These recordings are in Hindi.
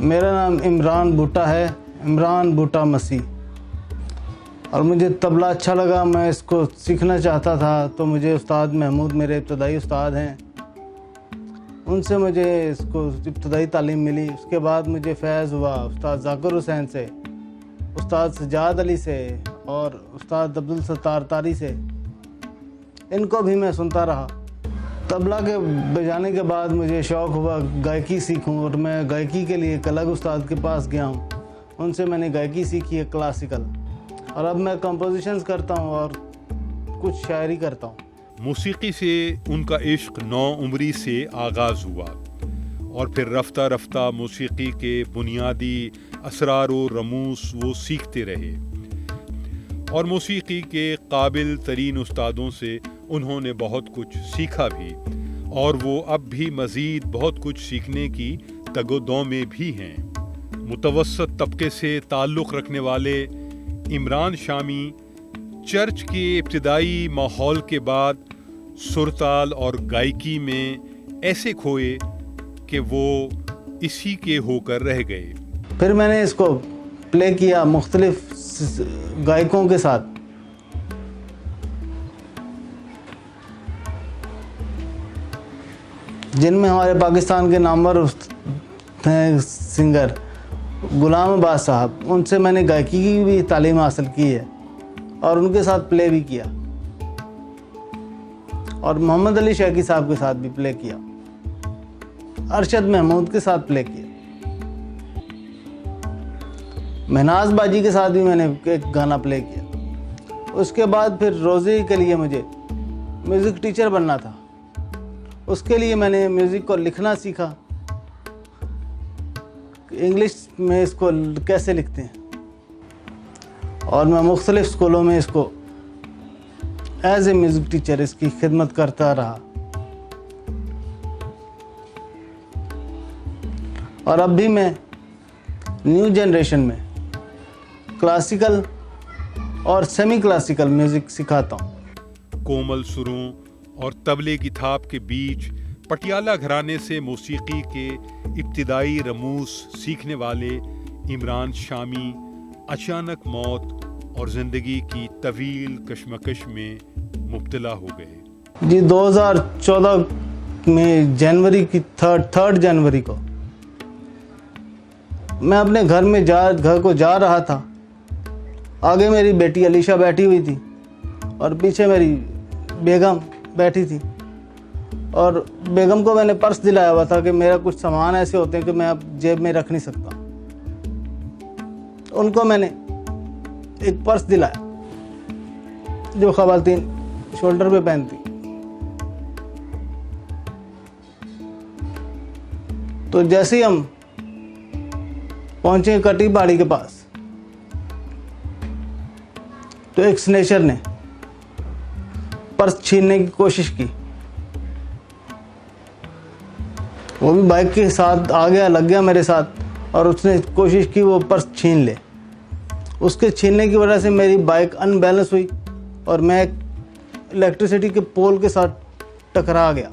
मेरा नाम इमरान भुट्टा है, इमरान भुट्टा मसीह। और मुझे तबला अच्छा लगा, मैं इसको सीखना चाहता था। तो मुझे उस्ताद महमूद, मेरे इब्तदाई उस्ताद हैं, उनसे मुझे इसको इब्तदाई तालीम मिली। उसके बाद मुझे फैज़ हुआ उस्ताद ज़ाकिर हुसैन से, उस्ताद सजाद अली से और उस्ताद अब्दुल सत्तार तारी से। इनको भी मैं सुनता रहा। तबला के बजाने के बाद मुझे शौक़ हुआ गायकी सीखूं, और मैं गायकी के लिए एक अलग उस्ताद के पास गया हूं। उनसे मैंने गायकी सीखी है, क्लासिकल। और अब मैं कंपोजिशंस करता हूं और कुछ शायरी करता हूं। मौसीकी से उनका इश्क 9 उम्री से आगाज़ हुआ और फिर रफ्ता रफ्ता मौसीकी के बुनियादी असरार व रमूस वो सीखते रहे। और मौसीकी के काबिल तरीन उस्तादों से उन्होंने बहुत कुछ सीखा भी, और वो अब भी मज़ीद बहुत कुछ सीखने की तगोदों में भी हैं। मुतवस्सत तबके से ताल्लुक़ रखने वाले इमरान शामी चर्च के इब्तिदाई माहौल के बाद सुरताल और गायकी में ऐसे खोए कि वो इसी के होकर रह गए। फिर मैंने इसको प्ले किया मुख्तलिफ गायकों के साथ। जिनमें हमारे पाकिस्तान के नामवर हैं सिंगर गुलाम अब्बास साहब, उनसे मैंने गायकी की भी तालीम हासिल की है और उनके साथ प्ले भी किया। और मोहम्मद अली शेखी साहब के साथ भी प्ले किया, अरशद महमूद के साथ प्ले किया, महनाज बाजी के साथ भी मैंने एक गाना प्ले किया। उसके बाद फिर रोज़ी के लिए मुझे म्यूज़िक टीचर बनना था। उसके लिए मैंने म्यूज़िक को लिखना सीखा, इंग्लिश में इसको कैसे लिखते हैं, और मैं मुख्तलिफ स्कूलों में इसको एज ए म्यूज़िक टीचर इसकी खिदमत करता रहा। और अब भी मैं न्यू जनरेशन में क्लासिकल और सेमी क्लासिकल म्यूज़िक सिखाता हूँ। कोमल सुरों और तबले की थाप के बीच पटियाला घराने से मौसीकी के इब्तिदाई रमूस सीखने वाले इमरान शामी अचानक मौत और ज़िंदगी की तवील कशमकश में मुब्तला हो गए। जी 2014 में जनवरी की थर्ड जनवरी को मैं अपने घर को जा रहा था। आगे मेरी बेटी अलीशा बैठी हुई थी और पीछे मेरी बेगम बैठी थी। और बेगम को मैंने पर्स दिलाया हुआ था कि मेरा कुछ सामान ऐसे होते हैं कि मैं अब जेब में रख नहीं सकता। उनको मैंने एक पर्स दिलाया जो ख़वातीन शोल्डर पे पहनती। तो जैसे ही हम पहुंचे कटी पहाड़ी के पास, तो एक स्नेचर ने पर्स छीनने की कोशिश की। वो भी बाइक के साथ आ गया, लग गया मेरे साथ, और उसने कोशिश की वो पर्स छीन ले। उसके छीनने की वजह से मेरी बाइक अनबैलेंस हुई और मैं इलेक्ट्रिसिटी के पोल के साथ टकरा गया।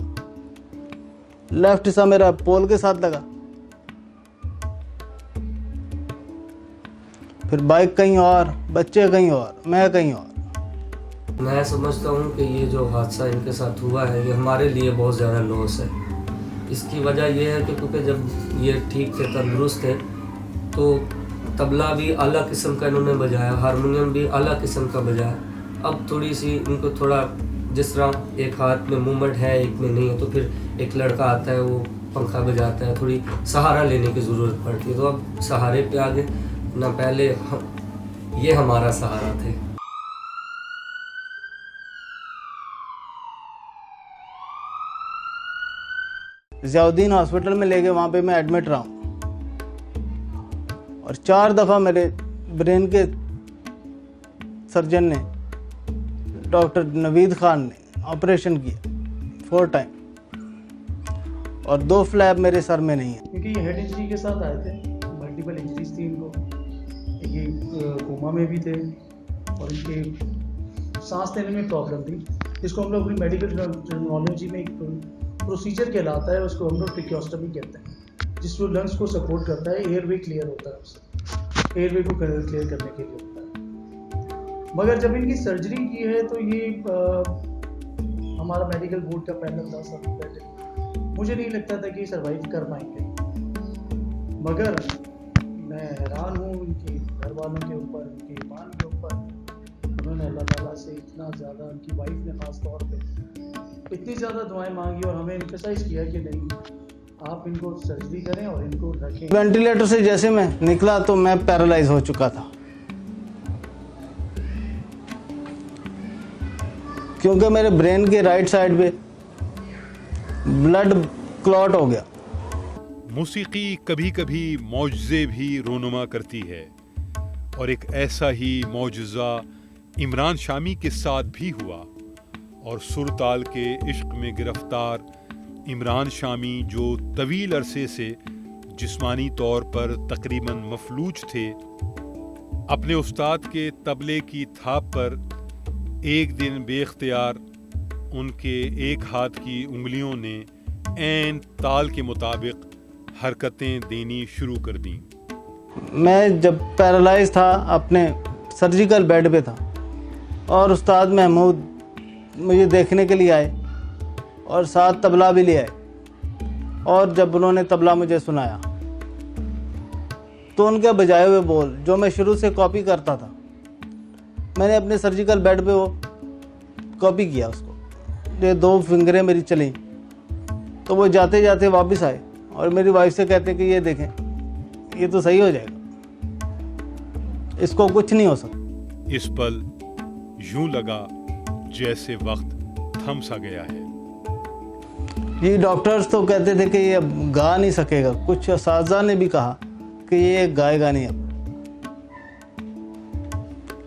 लेफ्ट हिस्सा मेरा पोल के साथ लगा, फिर बाइक कहीं और, बच्चे कहीं और, मैं कहीं और। मैं समझता हूँ कि ये जो हादसा इनके साथ हुआ है ये हमारे लिए बहुत ज़्यादा लॉस है। इसकी वजह यह है कि क्योंकि जब ये ठीक थे, तंदुरुस्त थे, तो तबला भी आला किस्म का इन्होंने बजाया, हारमोनियम भी आला किस्म का बजाया। अब थोड़ी सी इनको थोड़ा, जिस तरह एक हाथ में मूवमेंट है एक में नहीं है, तो फिर एक लड़का आता है वो पंखा बजाता है, थोड़ी सहारा लेने की ज़रूरत पड़ती है। तो अब सहारे पे आगे ना, पहले ये हमारा सहारा थे। ज़ियाउद्दीन हॉस्पिटल में ले गए, वहाँ पे मैं एडमिट रहा हूँ और 4 दफ़ा मेरे ब्रेन के सर्जन ने, डॉक्टर नवीद खान ने ऑपरेशन किया 4 टाइम, और 2 फ्लैप मेरे सर में नहीं है। क्योंकि ये हेड इंजरी के साथ आए थे, बट मल्टीपल इंजरीज थी इनको, ये कोमा में भी थे और इनके सांस लेने में प्रॉब्लम थी। इसको हम लोग अपनी मेडिकल टर्मिनोलॉजी में एक प्रोसीजर कहलाता है, उसको हम लोग ट्रिक्योस्टमी कहते हैं, जिसको लंग्स को सपोर्ट करता है, एयरवे क्लियर होता है उससे, एयरवे को क्लियर करने के लिए होता है। मगर जब इनकी सर्जरी की है तो ये हमारा मेडिकल बोर्ड का पैनल था सब बैठे, मुझे नहीं लगता था कि सर्वाइव कर पाएंगे। मगर मैं हैरान हूँ उनके घर वालों के ऊपर, उनके ईमान के ऊपर। उन्होंने अल्लाह ताला से इतना ज़्यादा, उनकी वाइफ ने ख़ास तौर पे इतनी ज़्यादा दुआएं मांगी और हमें एम्फसाइज़ किया कि नहीं, आप इनको सर्जरी करें और इनको रखें। वेंटिलेटर से जैसे मैं निकला तो मैं पैरालाइज हो चुका था, क्योंकि मेरे ब्रेन के राइट साइड पे ब्लड क्लॉट हो गया। मौसीकी कभी कभी मौजज़े भी रोनुमा करती है, और एक ऐसा ही मौजज़ा इमरान शामी के साथ भी हुआ। और सुरताल के इश्क में गिरफ्तार इमरान शामी, जो तवील अरसे से जिस्मानी तौर पर तकरीबन मफलूज थे, अपने उस्ताद के तबले की थाप पर एक दिन बेख्तियार उनके एक हाथ की उंगलियों ने ऐन ताल के मुताबिक हरकतें देनी शुरू कर दी। मैं जब पैरालाइज था अपने सर्जिकल बेड पे था और उस्ताद महमूद मुझे देखने के लिए आए और साथ तबला भी ले आए, और जब उन्होंने तबला मुझे सुनाया तो उनके बजाए हुए बोल जो मैं शुरू से कॉपी करता था, मैंने अपने सर्जिकल बेड पे वो कॉपी किया उसको। ये 2 फिंगरें मेरी चली तो वो जाते जाते वापस आए और मेरी वाइफ से कहते कि ये देखें, ये तो सही हो जाएगा, इसको कुछ नहीं हो सकता। इस पल यूं लगा जैसे वक्त थम सा गया है। ये डॉक्टर्स तो कहते थे कि ये अब गा नहीं सकेगा, कुछ असातिज़ा ने भी कहा कि ये गाएगा नहीं अब,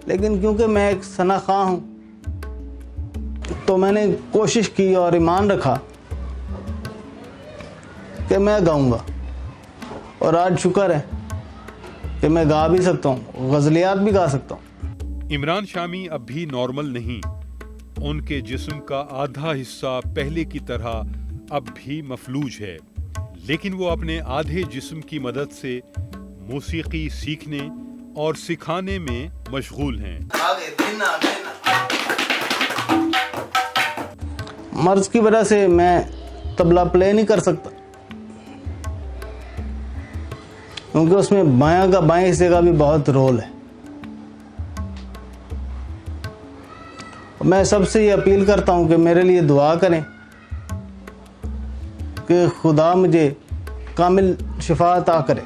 लेकिन क्योंकि मैं एक सनाखा हूँ तो मैंने कोशिश की और ईमान रखा कि मैं गाऊंगा, और आज शुक्र है कि मैं गा भी सकता हूँ, गज़लियात भी गा सकता हूँ। इमरान शामी अब भी नॉर्मल नहीं, उनके जिस्म का आधा हिस्सा पहले की तरह अब भी मफलूज है, लेकिन वो अपने आधे जिस्म की मदद से मौसीकी सीखने और सिखाने में मशगूल हैं। मर्ज की वजह से मैं तबला प्ले नहीं कर सकता, क्योंकि उसमें बाएं हिस्से का भी बहुत रोल है। मैं सबसे ये अपील करता हूँ कि मेरे लिए दुआ करें कि खुदा मुझे कामिल शिफा अता करे।